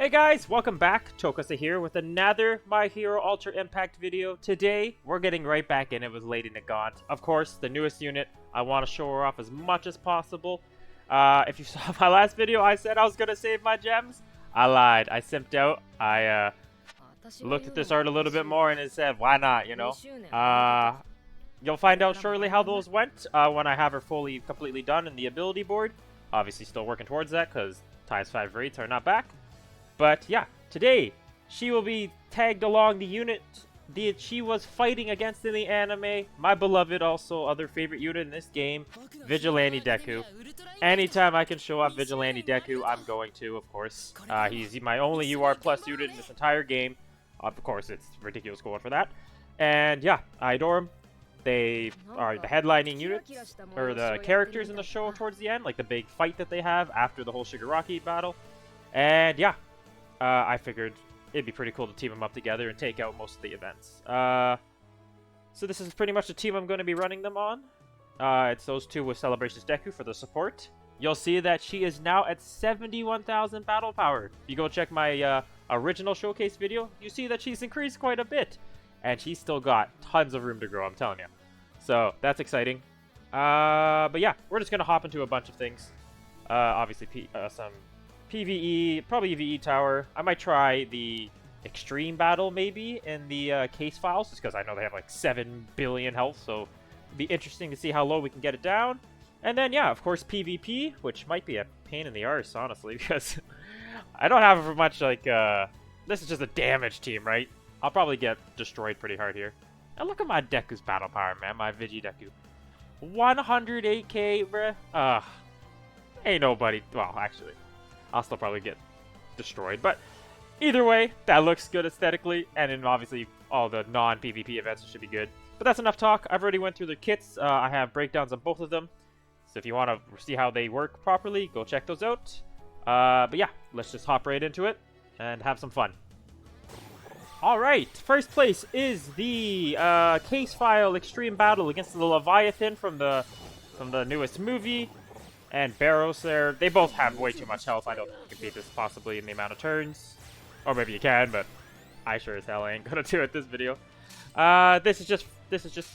Hi guys, welcome back. Chokasa here with another My Hero Ultra Impact video. Today, we're getting right back in it with Lady Nagant. Of course, the newest unit. I want to show her off as much as possible. If you saw my last video, I said I was going to save my gems. I lied. I simped out. I looked at this art a little bit more and it said, why not, you know? You'll find out shortly how those went when I have her completely done in the ability board. Obviously still working towards that because ties 5 rates are not back. But yeah, today she will be tagged along the unit that she was fighting against in the anime. My beloved, also other favorite unit in this game, Vigilante Deku. Anytime I can show off Vigilante Deku, I'm going to, of course. He's my only UR plus unit in this entire game. Of course, it's ridiculous going for that. And yeah, I adore him. They are the headlining units, or the characters in the show towards the end, like the big fight that they have after the whole Shigaraki battle. And yeah, I figured it'd be pretty cool to team them up together and take out most of the events. So this is pretty much the team I'm going to be running them on. It's those two with Celebrations Deku for the support. You'll see that she is now at 71,000 battle power. If you go check my original showcase video, you see that she's increased quite a bit. And she's still got tons of room to grow, I'm telling you. So, that's exciting. But yeah, we're just going to hop into a bunch of things. Obviously, some PvE, probably VE Tower. I might try the Extreme Battle, maybe, in the case files, just because I know they have like 7 billion health, so it'd be interesting to see how low we can get it down. And then, yeah, of course, PvP, which might be a pain in the arse, honestly, because I don't have much, like, this is just a damage team, right? I'll probably get destroyed pretty hard here. And look at my Deku's battle power, man. My Vigi Deku. 108k, bruh. Ain't nobody. Well, actually, I'll still probably get destroyed. But either way, that looks good aesthetically. And then obviously, all the non-PvP events should be good. But that's enough talk. I've already went through the kits. I have breakdowns on both of them. So if you want to see how they work properly, go check those out. But yeah, let's just hop right into it and have some fun. Alright, first place is the case file extreme battle against the Leviathan from the newest movie. And Barros there. They both have way too much health. I don't think you can beat this possibly in the amount of turns. Or maybe you can, but I sure as hell ain't gonna do it this video. This is just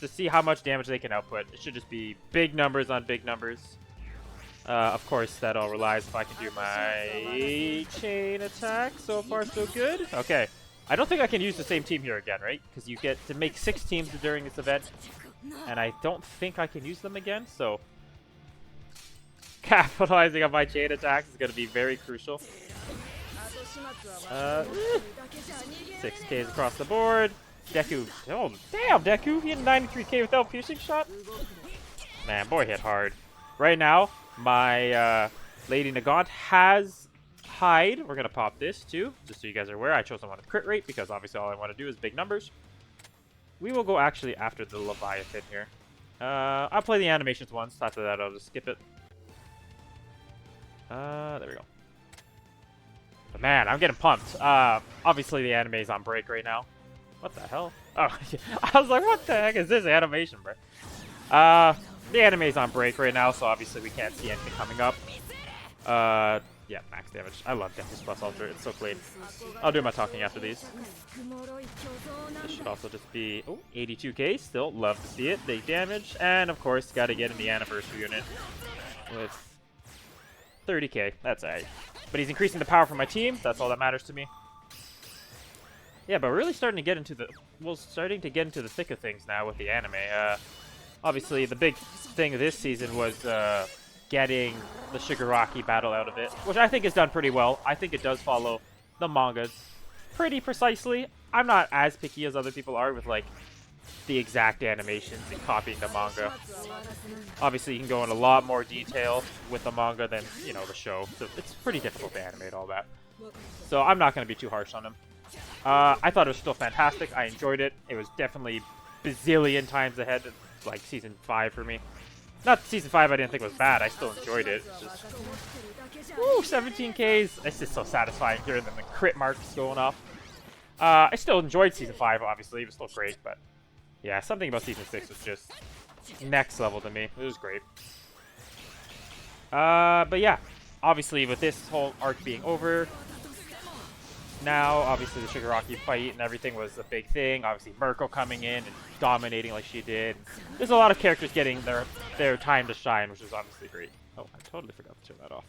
to see how much damage they can output. It should just be big numbers on big numbers. Of course, that all relies if I can do my chain attack. So far, so good. Okay. I don't think I can use the same team here again, right? Because you get to make 6 teams during this event. And I don't think I can use them again, so capitalizing on my chain attacks is going to be very crucial. 6Ks across the board. Deku. Oh, damn, Deku. He had 93k without piercing shot. Man, boy hit hard. Right now, my Lady Nagant has hide. We're going to pop this too, just so you guys are aware. I chose the one with crit rate because obviously all I want to do is big numbers. We will go actually after the Leviathan here. I'll play the animations once. After that, I'll just skip it. There we go. But man, I'm getting pumped. Obviously the anime is on break right now. What the hell? Oh, I was like, what the heck is this animation, bro? The anime is on break right now, so obviously we can't see anything coming up. Yeah, max damage. I love Deku's Plus Ultra. It's so clean. I'll do my talking after these. This should also just be 82k. Still love to see it. Big damage. And of course, got to get in the anniversary unit with 30k. That's alright. But he's increasing the power for my team. That's all that matters to me. Yeah, but we're really starting to get into the thick of things now with the anime. Obviously, the big thing this season was getting the Shigaraki battle out of it, which I think is done pretty well. I think it does follow the manga pretty precisely. I'm not as picky as other people are with like the exact animations and copying the manga. Obviously, you can go in a lot more detail with the manga than, you know, the show. So it's pretty difficult to animate all that. So I'm not going to be too harsh on him. I thought it was still fantastic. I enjoyed it. It was definitely bazillion times ahead of like season 5 for me. Not season 5 I didn't think was bad. I still enjoyed it. It's just, woo, 17Ks. It's just so satisfying hearing them the crit marks going off. I still enjoyed season 5, obviously. It was still great, but yeah, something about season 6 was just next level to me. It was great. But yeah, obviously with this whole arc being over, now. Obviously, the Shigaraki fight and everything was a big thing. Obviously, Mirko coming in and dominating like she did. There's a lot of characters getting their time to shine, which is obviously great. Oh, I totally forgot to turn that off.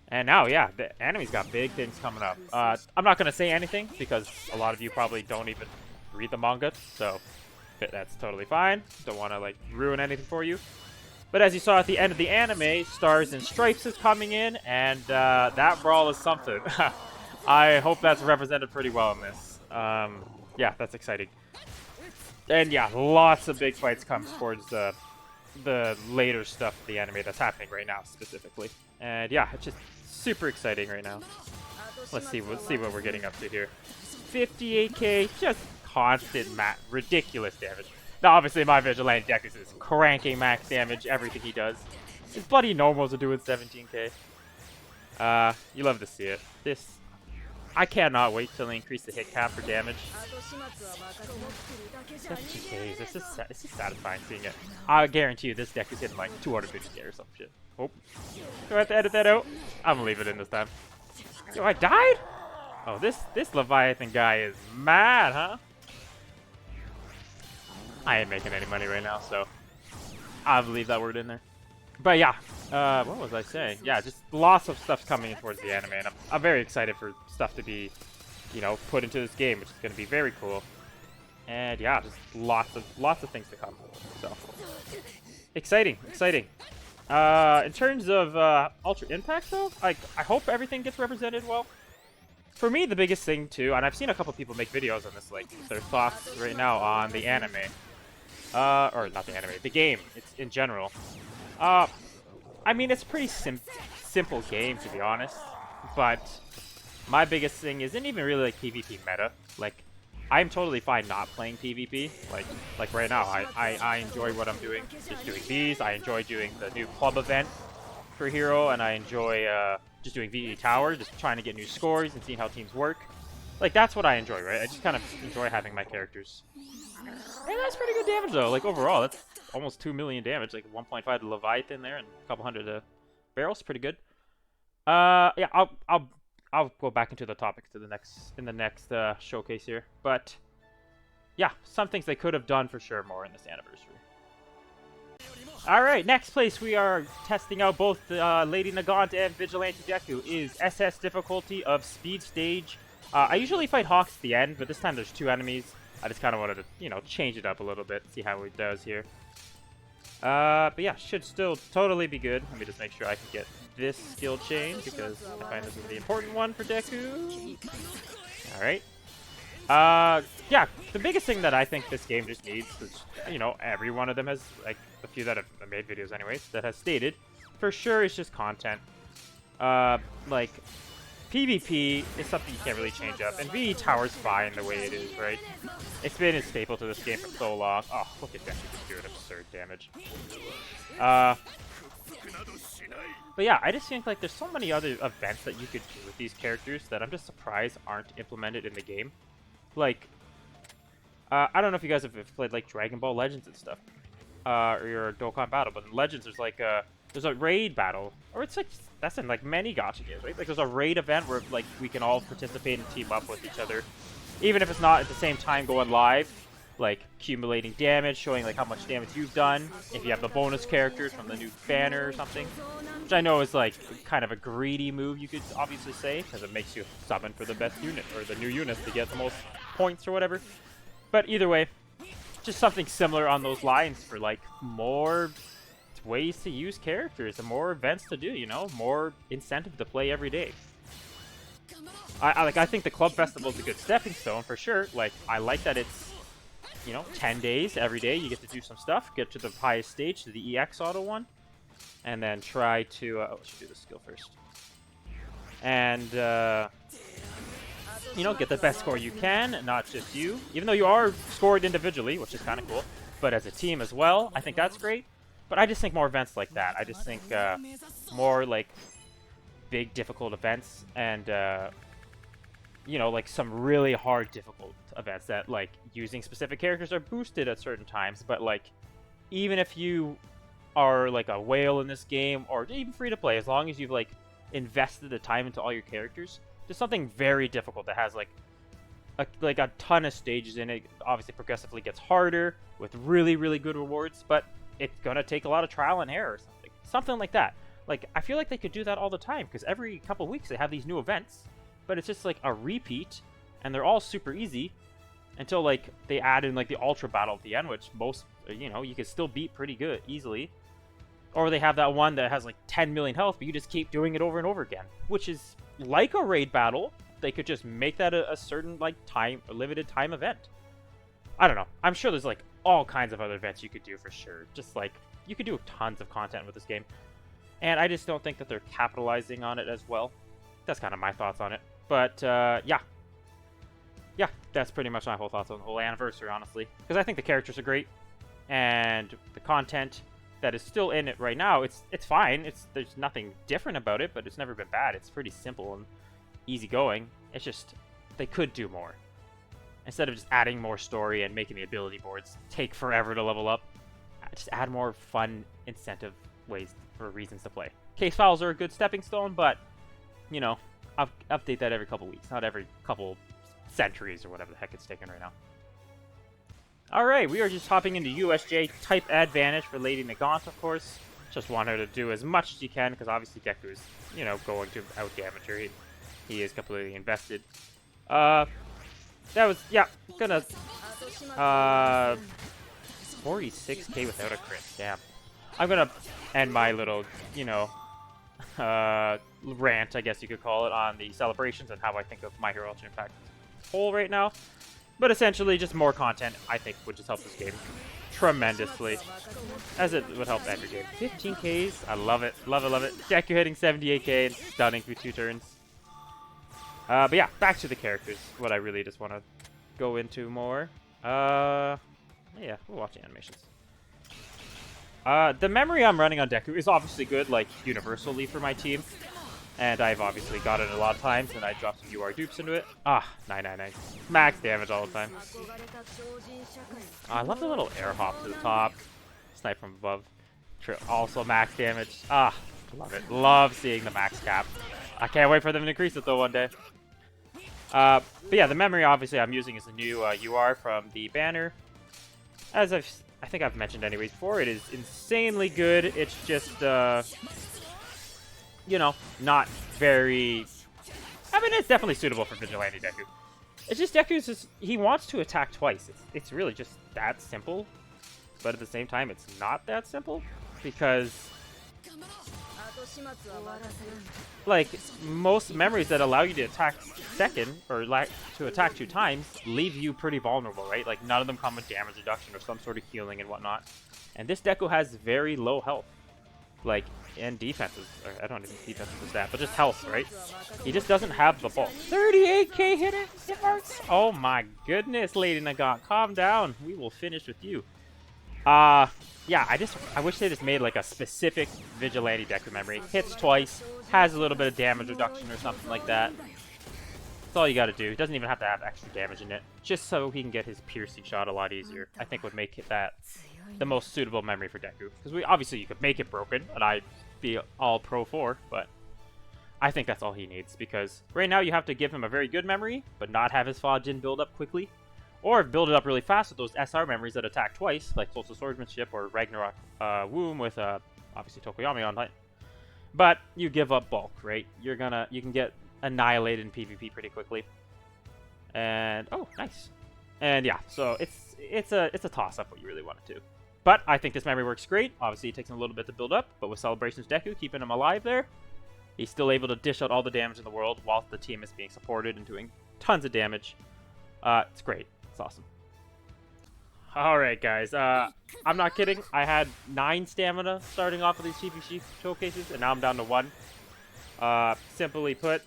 And now, yeah, the anime's got big things coming up. I'm not going to say anything because a lot of you probably don't even read the manga, so that's totally fine. Don't want to, like, ruin anything for you. But as you saw at the end of the anime, Stars and Stripes is coming in, and that brawl is something. I hope that's represented pretty well in this. Yeah, that's exciting. And yeah, lots of big fights come towards the later stuff of the anime that's happening right now, specifically. And yeah, it's just super exciting right now. Let's see what we're getting up to here. 58k, just constant ridiculous damage. Now, obviously, my Vigilante Deku is cranking max damage, everything he does. His bloody normals are doing 17k. You love to see it. I cannot wait till they increase the hit cap for damage. 17k, it's just satisfying seeing it. I guarantee you this deck is hitting like 250k or some shit. Oh, do I have to edit that out? I'm gonna leave it in this time. Yo, I died? Oh, this Leviathan guy is mad, huh? I ain't making any money right now, so I'll leave that word in there. But yeah, what was I saying? Yeah, just lots of stuff coming in towards the anime, and I'm very excited for stuff to be, you know, put into this game, which is going to be very cool. And yeah, just lots of things to come. So exciting. In terms of Ultra Impact, though, I hope everything gets represented well. For me, the biggest thing too, and I've seen a couple people make videos on this, like their thoughts right now on the anime, or not the anime, the game. It's in general. I mean, it's a pretty simple game, to be honest. But my biggest thing isn't even really like PvP meta. Like, I'm totally fine not playing PvP. Like right now, I enjoy what I'm doing. Just doing these. I enjoy doing the new club event for Hero, and I enjoy just doing VE Tower, just trying to get new scores and seeing how teams work. Like, that's what I enjoy, right? I just kind of enjoy having my characters. And that's pretty good damage, though. Like, overall, that's almost 2 million damage. Like, 1.5 to Leviathan there and a couple hundred to barrels. Pretty good. Yeah, I'll go back into the topics to in the next showcase here. But, yeah, some things they could have done for sure more in this anniversary. Alright, next place we are testing out both Lady Nagant and Vigilante Deku is SS difficulty of Speed Stage. I usually fight Hawks at the end, but this time there's 2 enemies. I just kind of wanted to, you know, change it up a little bit, see how it does here. But yeah, should still totally be good. Let me just make sure I can get this skill change, because I find this is the important one for Deku. Alright. Yeah, the biggest thing that I think this game just needs is, you know, every one of them has, like, a few that have made videos anyways, that has stated, for sure it's just content. Like, PvP is something you can't really change up, and VE Tower's fine the way it is, right? It's been a staple to this game for so long. Oh, look at Deku just doing absurd damage. But yeah, I just think, like, there's so many other events that you could do with these characters that I'm just surprised aren't implemented in the game. Like, I don't know if you guys have played, like, Dragon Ball Legends and stuff, or your Dokkan Battle, but in Legends there's, like, there's a raid battle, or it's, like, that's in, like, many gacha games, right? Like, there's a raid event where, like, we can all participate and team up with each other, even if it's not at the same time going live, like, accumulating damage, showing, like, how much damage you've done, if you have the bonus characters from the new banner or something, which I know is, like, kind of a greedy move, you could obviously say, because it makes you summon for the best unit, or the new units to get the most points or whatever. But either way, just something similar on those lines for, like, more ways to use characters and more events to do, you know, more incentive to play every day. I think the club festival is a good stepping stone for sure. Like, I like that it's, you know, 10 days every day you get to do some stuff, get to the highest stage, to the EX auto one, and then try to let's do the skill first, and you know, get the best score you can, not just you, even though you are scored individually, which is kind of cool, but as a team as well. I think that's great. But I just think more events like that. I just think more, like, big, difficult events, and, you know, like, some really hard, difficult events that, like, using specific characters are boosted at certain times. But, like, even if you are, like, a whale in this game, or even free to play, as long as you've, like, invested the time into all your characters, Just something very difficult that has like a ton of stages in it. Obviously progressively gets harder with really, really good rewards, but it's gonna take a lot of trial and error or something. Something like that. Like, I feel like they could do that all the time, because every couple weeks they have these new events, but it's just like a repeat, and they're all super easy until like they add in like the ultra battle at the end, which most, you know, you can still beat pretty good easily. Or they have that one that has like 10 million health, but you just keep doing it over and over again, which is like a raid battle. They could just make that a certain like time, a limited time event. I don't know. I'm sure there's like all kinds of other events you could do for sure. Just like you could do tons of content with this game, and I just don't think that they're capitalizing on it as well. That's kind of my thoughts on it. But yeah, that's pretty much my whole thoughts on the whole anniversary, honestly, because I think the characters are great, and the content that is still in it right now, it's fine. There's nothing different about it, but it's never been bad. It's pretty simple and easygoing. It's just they could do more. Instead of just adding more story and making the ability boards take forever to level up, just add more fun incentive ways for reasons to play. Case files are a good stepping stone, but you know, update that every couple weeks, not every couple centuries or whatever the heck it's taking right now. Alright, we are just hopping into USJ type advantage for Lady Nagant, of course. Just want her to do as much as you can, because obviously Deku is, you know, going to out-damage her. He is completely invested. That was, yeah, gonna, 46k without a crit, damn. I'm gonna end my little, you know, rant, I guess you could call it, on the celebrations and how I think of My Hero Ultimate Impact as a whole right now. But essentially, just more content, I think, would just help this game tremendously, as it would help every game. 15Ks, I love it, love it, love it. Deku hitting 78k and stunning through 2 turns. But yeah, back to the characters, what I really just want to go into more. Yeah, we'll watch the animations. The memory I'm running on Deku is obviously good, like, universally for my team. And I've obviously got it a lot of times, and I dropped some UR dupes into it. Ah, 999. Max damage all the time. I love the little air hop to the top. Snipe from above. Also max damage. Ah, love it. Love seeing the max cap. I can't wait for them to increase it though one day. But yeah, the memory obviously I'm using is the new UR from the banner. As I think I've mentioned anyways before, it is insanely good. It's just, you know, not very... I mean, it's definitely suitable for Vigilante Deku. It's just Deku's just... He wants to attack twice. It's really just that simple. But at the same time, it's not that simple. Because... like, most memories that allow you to attack second, or to attack 2 times, leave you pretty vulnerable, right? Like, none of them come with damage reduction or some sort of healing and whatnot. And this Deku has very low health. Like, and defenses, or I don't even think defense is a stat, but just health, right? He just doesn't have the bulk. 38k hit marks? Oh my goodness, Lady Nagant, calm down. We will finish with you. Yeah, I wish they just made like a specific Vigilante Deku memory. Hits twice, has a little bit of damage reduction or something like that. That's all you gotta do. He doesn't even have to have extra damage in it. Just so he can get his piercing shot a lot easier. I think would make it that the most suitable memory for Deku. Because obviously you could make it broken, and I'd be all pro for, but I think that's all he needs. Because right now you have to give him a very good memory, but not have his Fajin build up quickly. Or build it up really fast with those SR memories that attack twice, like Social Swordsmanship or Ragnarok Womb with obviously Tokoyami online. But you give up bulk, right? You can get annihilated in PvP pretty quickly. And oh, nice. And yeah, so it's a toss up what you really want it to. But I think this memory works great. Obviously it takes him a little bit to build up, but with Celebrations Deku keeping him alive there, he's still able to dish out all the damage in the world while the team is being supported and doing tons of damage. It's great. It's awesome. Alright, guys. I'm not kidding. I had 9 stamina starting off with these TVC showcases, and now I'm down to 1. Simply put,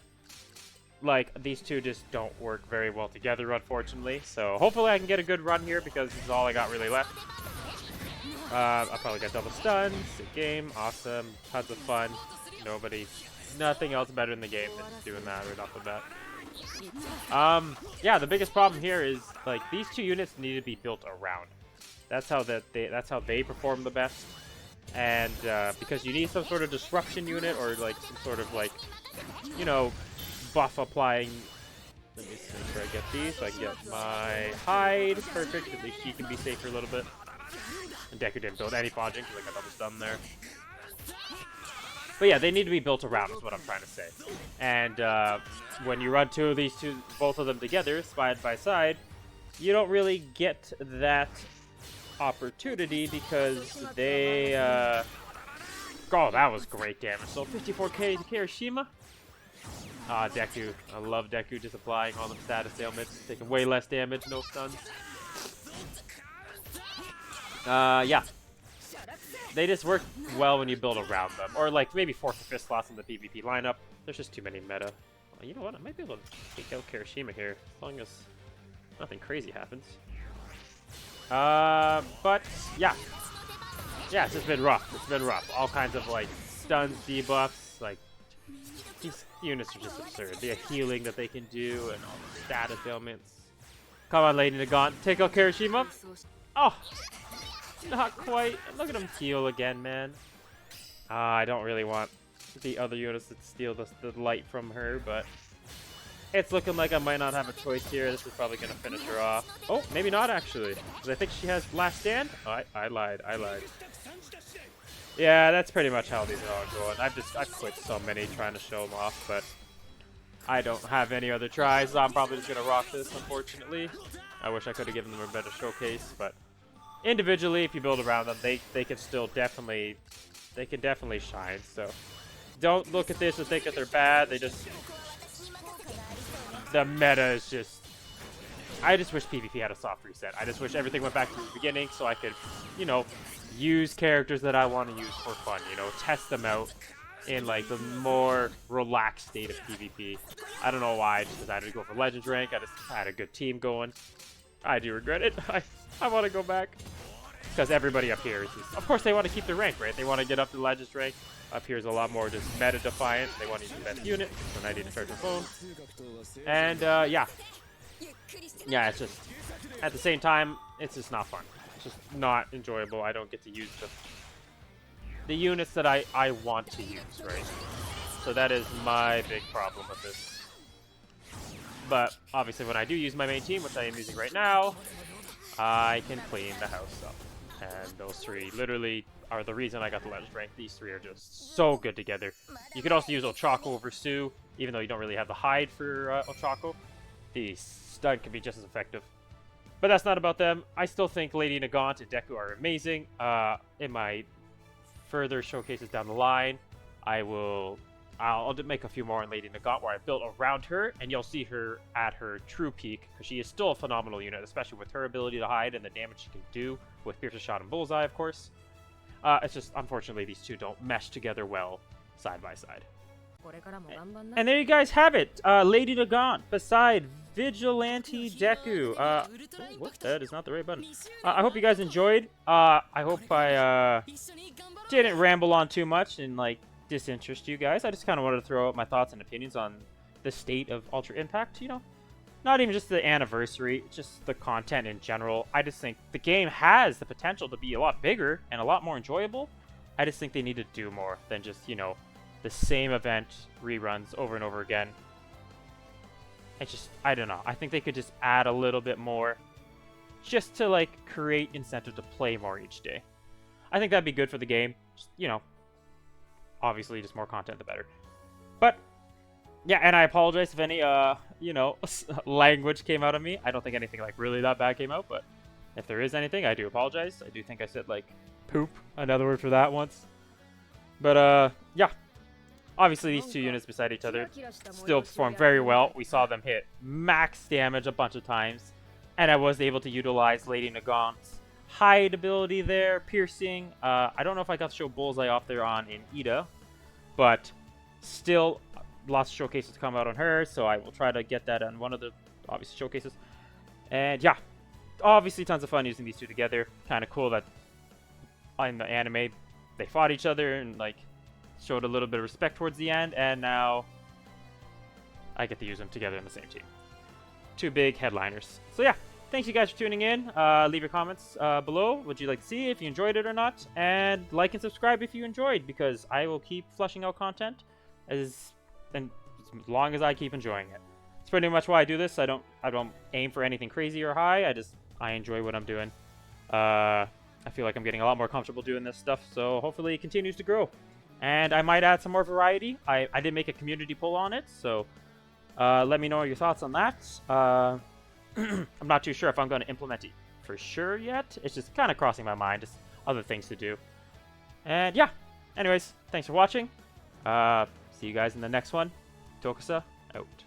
like, these two just don't work very well together, unfortunately. So hopefully I can get a good run here, because this is all I got really left. I'll probably get double stuns. Sick game. Awesome. Tons of fun. Nothing else better in the game than just doing that right off the bat. Yeah, the biggest problem here is like these 2 units need to be built around. That's how they perform the best. And because you need some sort of disruption unit or like some sort of like, you know, buff applying. Let me make sure I get these so I can get my hide. Perfect. At least she can be safe for a little bit. And Deku didn't build any fodging because I got others done there. But yeah, they need to be built around is what I'm trying to say. And when you run both of them together, side by side, you don't really get that opportunity because they... Oh, that was great damage. So 54k to Kirishima. Ah, Deku. I love Deku just applying all them status ailments, taking way less damage, no stuns. Yeah. They just work well when you build around them. Or like maybe 4th or 5th slots in the PvP lineup. There's just too many meta. Well, you know what? I might be able to take out Kirishima here. As long as nothing crazy happens. But yeah. Yeah, it's just been rough. It's been rough. All kinds of like stuns, debuffs, like these units are just absurd. The healing that they can do and all the status ailments. Come on, Lady Nagant. Take out Kirishima. Oh! Not quite. Look at him heal again, man. I don't really want the other units to steal the light from her, but it's looking like I might not have a choice here. This is probably going to finish her off. Oh, maybe not, actually. Because I think she has Last Stand. Oh, I lied. I lied. Yeah, that's pretty much how these are all going. I've quit so many trying to show them off, but I don't have any other tries, so I'm probably just going to rock this, unfortunately. I wish I could have given them a better showcase, but individually, if you build around them, they can still definitely shine. So don't look at this and think that they're bad. The meta is just. I just wish PvP had a soft reset. I just wish everything went back to the beginning so I could, you know, use characters that I want to use for fun. You know, test them out in like the more relaxed state of PvP. I don't know why. I just decided to go for Legends rank. I had a good team going. I do regret it. I want to go back. Because everybody up here is just, of course they want to keep their rank, right? They want to get up to Legends rank. Up here is a lot more just meta defiant. They want to use the best unit, so I need to charge my phone. And yeah. Yeah, it's just, at the same time, it's just not fun. It's just not enjoyable. I don't get to use the units that I want to use, right? So that is my big problem with this. But obviously when I do use my main team, which I am using right now, I can clean the house up. And those three literally are the reason I got the Legends rank. These three are just so good together. You could also use Ochako over Sue, even though you don't really have the hide for Ochako. The stun can be just as effective. But that's not about them. I still think Lady Nagant and Deku are amazing. In my further showcases down the line, I'll make a few more on Lady Nagant where I built around her, and you'll see her at her true peak, because she is still a phenomenal unit, especially with her ability to hide and the damage she can do with Piercer Shot and Bullseye, of course. It's just, unfortunately, these two don't mesh together well side by side. And there you guys have it. Lady Nagant beside Vigilante Deku. What? That is not the right button. I hope you guys enjoyed. I hope I didn't ramble on too much and like disinterest you guys. I just kind of wanted to throw out my thoughts and opinions on the state of Ultra Impact, you know? Not even just the anniversary, just the content in general. I just think the game has the potential to be a lot bigger and a lot more enjoyable. I just think they need to do more than just, you know, the same event reruns over and over again. It's just, I don't know. I think they could just add a little bit more just to, like, create incentive to play more each day. I think that'd be good for the game. Just, you know, obviously, just more content, the better. But, yeah, and I apologize if any, you know, language came out of me. I don't think anything, like, really that bad came out, but if there is anything, I do apologize. I do think I said, like, poop, another word for that once. But, yeah. Obviously, these two units beside each other still perform very well. We saw them hit max damage a bunch of times, and I was able to utilize Lady Nagant's hide ability there, piercing. I don't know if I got to show Bullseye off there on in Ida, but still lots of showcases to come out on her, so I will try to get that on one of the obviously showcases. And yeah, obviously tons of fun using these two together. Kind of cool that in the anime they fought each other and like showed a little bit of respect towards the end, and now I get to use them together in the same team. Two big headliners. So yeah, thanks you guys for tuning in. Leave your comments below. Would you like to see if you enjoyed it or not? And like and subscribe if you enjoyed, because I will keep flushing out content as as long as I keep enjoying it. It's pretty much why I do this. I don't aim for anything crazy or high. I enjoy what I'm doing. I feel like I'm getting a lot more comfortable doing this stuff, so hopefully it continues to grow. And I might add some more variety. I did make a community poll on it, so let me know your thoughts on that. I'm not too sure if I'm going to implement it for sure yet. It's just kind of crossing my mind. Just other things to do. And yeah, anyways, thanks for watching. See you guys in the next one. Tokusa, out.